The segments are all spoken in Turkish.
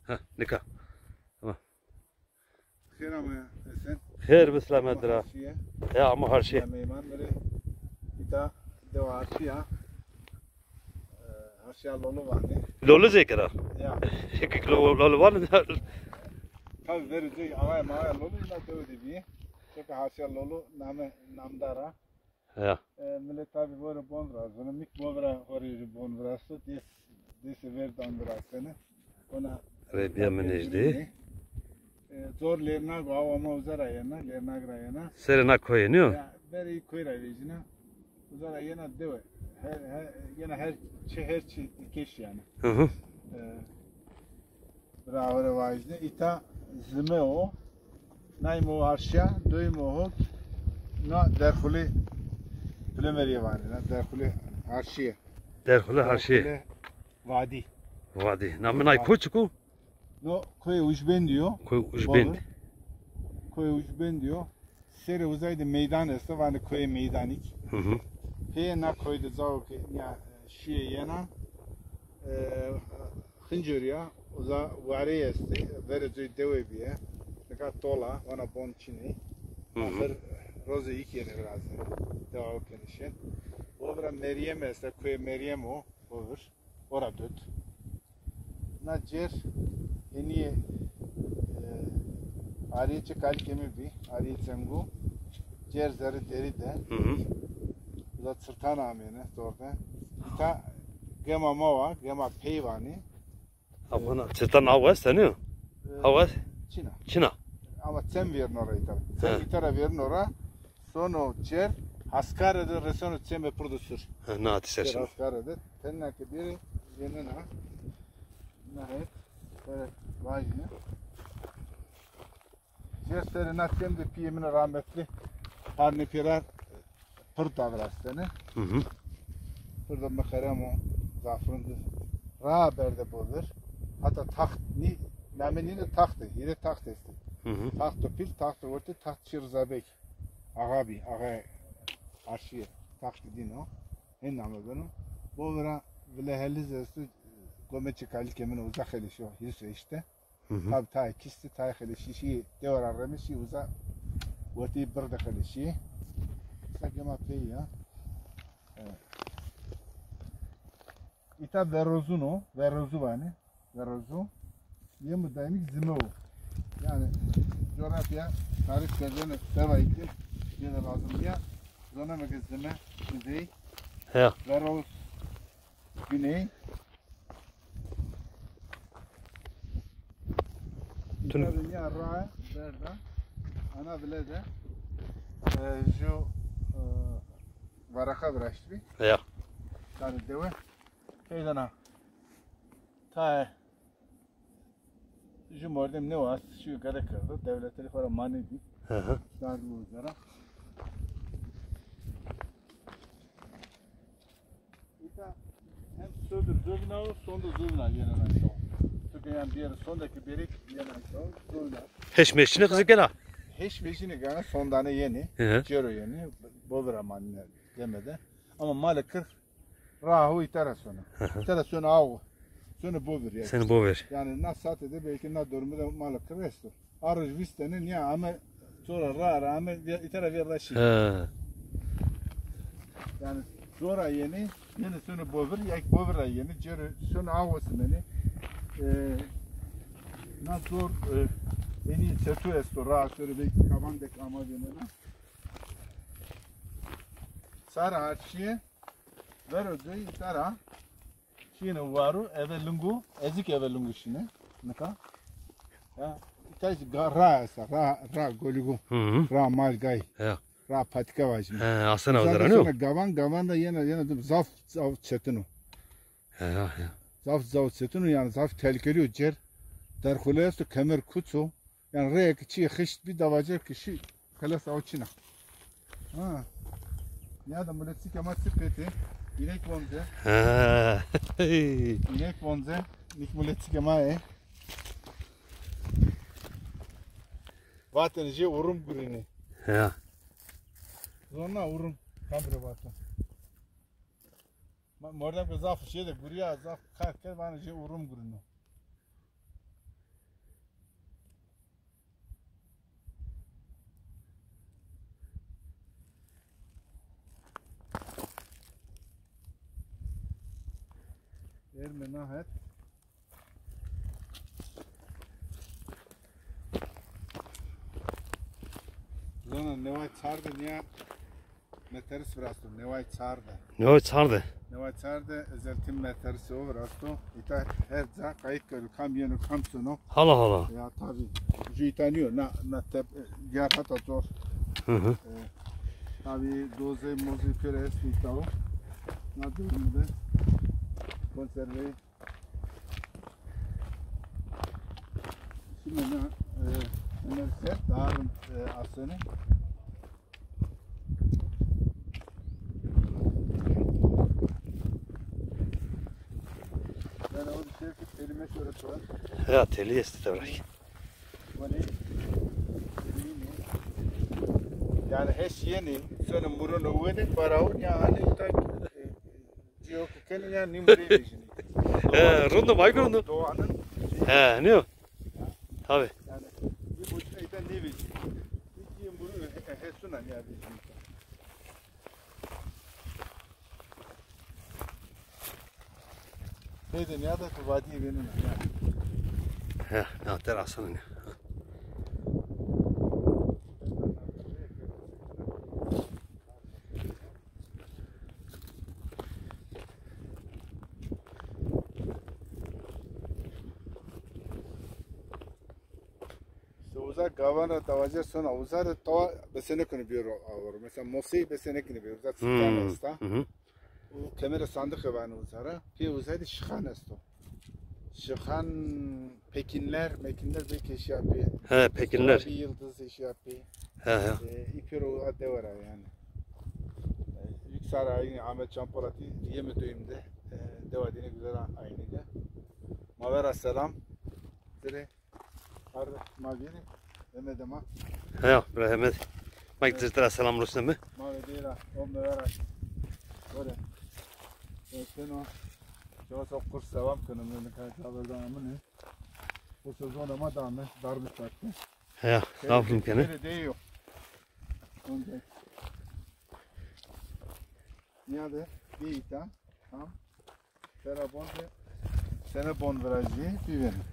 Ha, nikah. Tamam. Xeyr ama sen. Xeyr bislamettir ha. Ya ama her şey. Meyman böyle ita deva arşiya. Arşiya lolu var ne? Lolu zekera. Ya. Lolu var mı? Tabii verici ağay mağay lolu ila dövdü bir. Çünkü arşiya lolu namdara. Ya. Millet tabii böyle bonvra. Zonu mik bonvra horici bonvrası. Desi ver dandra seni. Ona Rebiya menejdi. zor lerna gav ama uzara yana, lerna gra yana. Serena koyuyor. Ya beri koyra vecina. Uzara yana deve. Her şey keş yani. Hı hı. Bravo vajne. İta zime o. Naymo arşya, doymo o. Na derhuli plemeriye var. Na derhuli arşiye. Derhule her şey. Vadi. Vadi. Namınay koçuku. No koy ujben diyor. Koy ujben. Koy ujben diyor. Seri uzaydı meydan etse var koy meydanik. Hı hı. He na koydu zavuk ya şiye yana. Hıncırya uzavari esti. Verici deve biye. Deka tola ona bon çini. Ahır rozu iki yeri razı. Deva kenişen. Obra Meryem etse koy Meryem o. Olur. Ora döt. Na cer eniye Ariye kalkemi bir, ariye cengu, cer zarı deri de, uzat sırtan amene doğrudan. İta gema mava, gema peyvani. Abana çetan avaz tanıyor. Avaz? Çina. Çina. Ama sen verin orayı tabi. Sen itara verin ora. Sono cer, haskarede resonu ceme prodüsür. Ne ateşersin? Haskarede. Tennake biri yenina. Nahit. Evet, vajine. Cerseri natem de piyemine rahmetli Harni Pirar pır davrastene. Pırda mekaremo zafrındı. Ra berde bodur. Hatta taht ni namenini tahtı. Yine taht esti. Tahtı pil tahtı orta taht şirzabek. Ağabi, ağa arşiye tahtı dino. En namı benim. Bu vera bile heliz esti. Gomeçi kalkemine uzak elişiyor. Hirse işte. Tabi ta kisti ta xelişi devor aramışı uza vati birde xelişi sakema pey ya ita verozu vani verozu yemu daimik zime yani coğrafya tarih sözünü deva iklim yine lazım ya zona zime kuzey veroz güney dünya ra verda ana bile de şu varaka bıraştı ya yani deve heydana ta şu mordem ne var şu yukarı kırdı devletleri falan mani bir daha bu üzere hem sözdür zövna sonda zövna yenen aşağı yani bir yere sondaki biri yenen aşağı zövna Heşmeşini kızı gel ha. Hiç meşini gene son tane yeni, cero yeni, bozra manne demede. Ama malı 40 rahu itara sonra. İtara sonra av, sonra bozur ya. Seni bu ver. Yani nasıl satede belki ne durumu da malı 40 resto. Arıcı vistenin ya ama sonra ra ama itara verda şey. Yani sonra yeni sonra bozur, ya bozra yeni, cero sonra av seni. Nasıl Eni çetu esto rahatları belki kaman dek ama denene. Sara harçiye ver ödeyi sara. Şine varu evelungu ezik evelungu şine. Naka? Ya İtaç ra esa ra goligu. Ra malgay. Ya. Ra patika vajmi. Asena uzara ne? Gavan da yine zaf çetinu. Ya. Zaf çetinu yani zaf tehlikeli cer. Derhule esto kemer kutsu. Yani rek çiğ xişt bir davacı kişi kalas avçına. Ha. Ya da milletsi kemat sıkıntı. İnek bonze. İnek bonze. Nik milletsi kemae. Vatanıcı urum gurini. Ya. Zona urum kambre vatan. Mordam ki zaf şeyde guriya zaf kalk vanıcı urum gurini. Erme nahet. Zona nevay çardı niye meteris vrasto nevay çardı. Ne çardı? Nevay çardı özeltim meterisi o vrasto. İta her za kayıt körü kam yenu kam sunu. Hala hala. Ya tabi. Jitaniyor na tep diğer hata zor. Hı. Tabi doze mozi pere estavo. Na durumda konserve. Şimdi ne set darın asını. Ben o şirket elime şöyle turan. Ya teli esti bırak. Yani hiç yeni sonra murunu ödedik para yani tak diyor ki kendi yani nimri diyeceksin. Rundu maygurundu. Doğanın Ne o? Tabi. yani bir buçuk ayda ne diyeceksin? İki muru hesunan ya diyeceksin. Neydi ya da bu vadiye benim yani. Ya terasının ya. Uzar gavana tavajer sonra uzar tava besene kını bir avur. Mesela Mosi besene kını bir. Uzar sıkan esta. O kamera sandık var uzara. Ki uzar şıkan esto. Şıkan Pekinler belki iş yapıyor. Pekinler. Bir yıldız iş yapıyor. İpir o adde var yani. Yüksaray Ahmet Çampolat'ı yemediğimde devadine güzel aynıydı. Mavera selam. Tere Har maviri emedema. Ya Rahmet. Mike dizlere selam olsun mi? Mavedira o mevera. Böyle. Sen o çok çok kurs devam kınım ne kadar haberden ama ne? Bu sezon ama da mı darbe taktı. Ya ne yapayım ki ne? Öyle değiyor. Ondan. Niye değita tam terabonde sene bon virajı bir verin.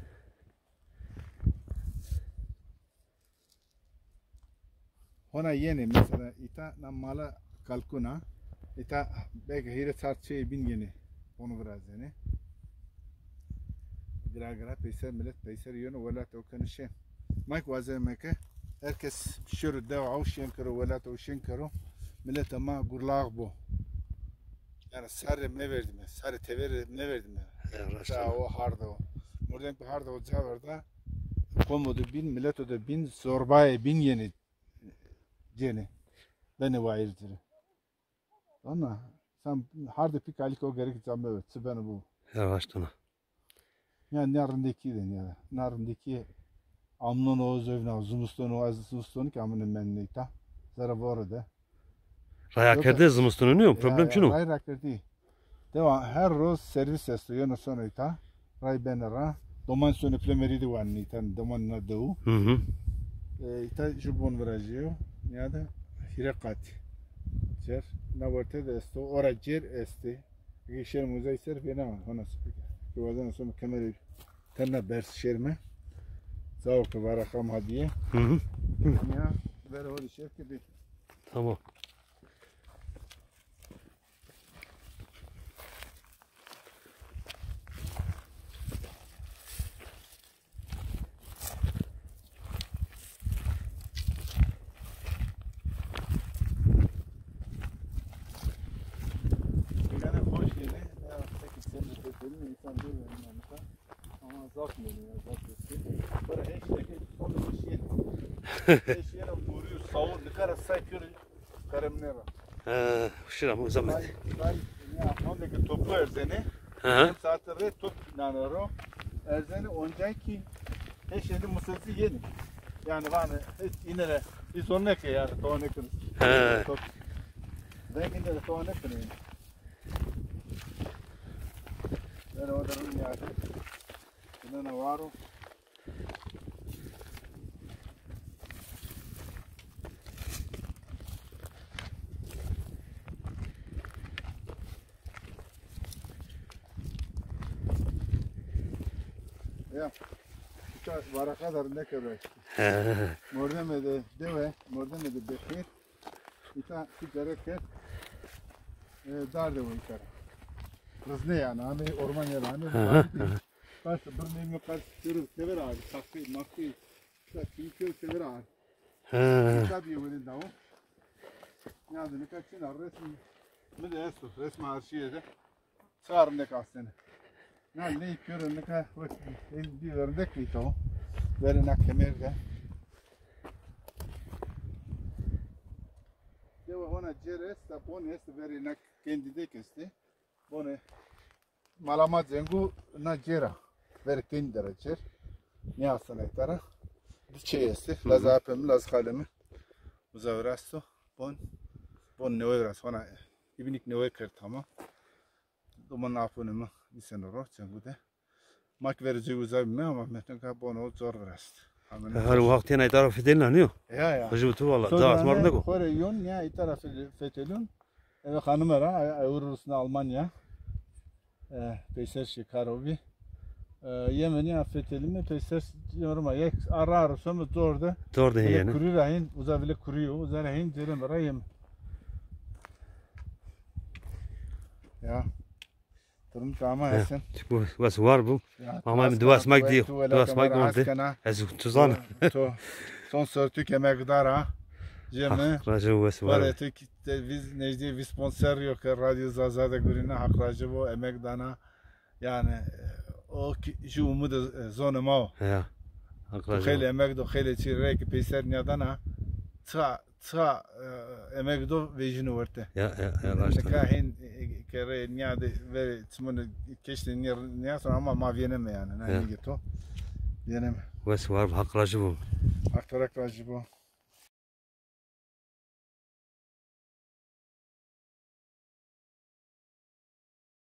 Ona yeni mesela ita namala kalkuna ita belki hire sarçe bin yeni onu biraz yani. Gra peyser millet peyser yönü velat o kanışı. Mak vazemeke herkes şuru deva avşen karo velat avşen karo millet ama gurlag bu. Yani sarı ne verdim ya sarı tever ne verdim ya. Ya o harda o. Buradan bir harda o cavarda komodu bin millet o da bin zorbaya bin yeni. Cene beni vayirdir. Ama sen harda pik aliko gerek zamme evet ben bu. Yavaştana. Yani narındaki den ya. Narındaki amnon o zövna zumustonu az zumustonu ki amının menneyta. Zara bu arada. Rayakerde zımıstını ne o? Problem şunu. Ray rakerdi. Devam her roz servis esto yana sonra ita. Ray benara. Doman sonu plemeridi var nitan doman na deu. Ita jubon virajio. Ya da hirekat. Cer na vorte de esto ora cer este. Geçer muzay ser bena ona spike. Kıvazan sonra kamera tenna bers şerme. Zavk var rakam hadiye. Ya ver o şirket bir. Tamam. İnsan değil mi? Ama zat mı ya? Zat etti. Böyle heşteki son bir şey. Heşteki vuruyor, savur, ne kadar sayıyor, karamnera. Şuram o zaman. Ben ya ondaki toplu erzeni. Hem saatleri top nanaro. Erzeni oncaki heşteki musası yeni. Yani bana hiç inere bir sonuna ki yani toğne kırız. Ben inere toğne kırayım. Ben odanın yani. Buna Navarro. Ja. Vara kadar ne kadar. He. Mordeme de deve, mordeme de bekir. İta sigara kes. Dar devo ikara. Kız ne yani? Hani orman yeri hani. Kaç bir neymi kaç sürü sever abi. Saksı, maksı. Kimse sever abi. He. Tabii öyle davu. Yani ne kaçın resmi. Ne de esu, resmi her şeyde. Çağırın ne kastını. Ne yapıyor ne kadar bir ördek mi o? Verin akemerde. Deva ona ceres da pones veri nak kendi de kesti. Bone malama zengu na cera. Veri kendi deracer. Ne asana itara. Diçe yesti. Laz apem laz kalemi. Uzavrasto. Bon ne oyras ona. İbinik ne oyker tamam. Duman apunuma disenoro cengude. Mak verici uzavme ama metenka bono zor vrast. Her vakti ne taraf edileniyor. Ya. Hıcıbıtı valla. Daha asmar ne ko? Kore yon ya itarafı fetelun. Eve hanımera Avrupa'sında Almanya. Peşer Şikarovi. Yemen'i affetelim mi? Peşer yoruma. Yek ara sonra zorda. Doğru değil yani. Kuru rahin uzavile kuruyor. Uzarahin cerem rayım. Ya. Durum tamam etsin. Bu was var bu. Ama duas mag diyor. Duas mag oldu. Ez tuzan. Son sörtük emekdara. Cemi. Racı was Var var. etek biz necdi bir sponsor yok radyo zazada gurine hakracı bu emekdana yani o şu umudu zonuma Ya. خیلی emek do خیلی چیره که پیسر نیادنا تا emek do vejinu verte Ya که هین کره نیاد وری تمن کشتی نیاز ama ma vieneme yani ne gito vieneme was var hakracı bu. aktarak racı bu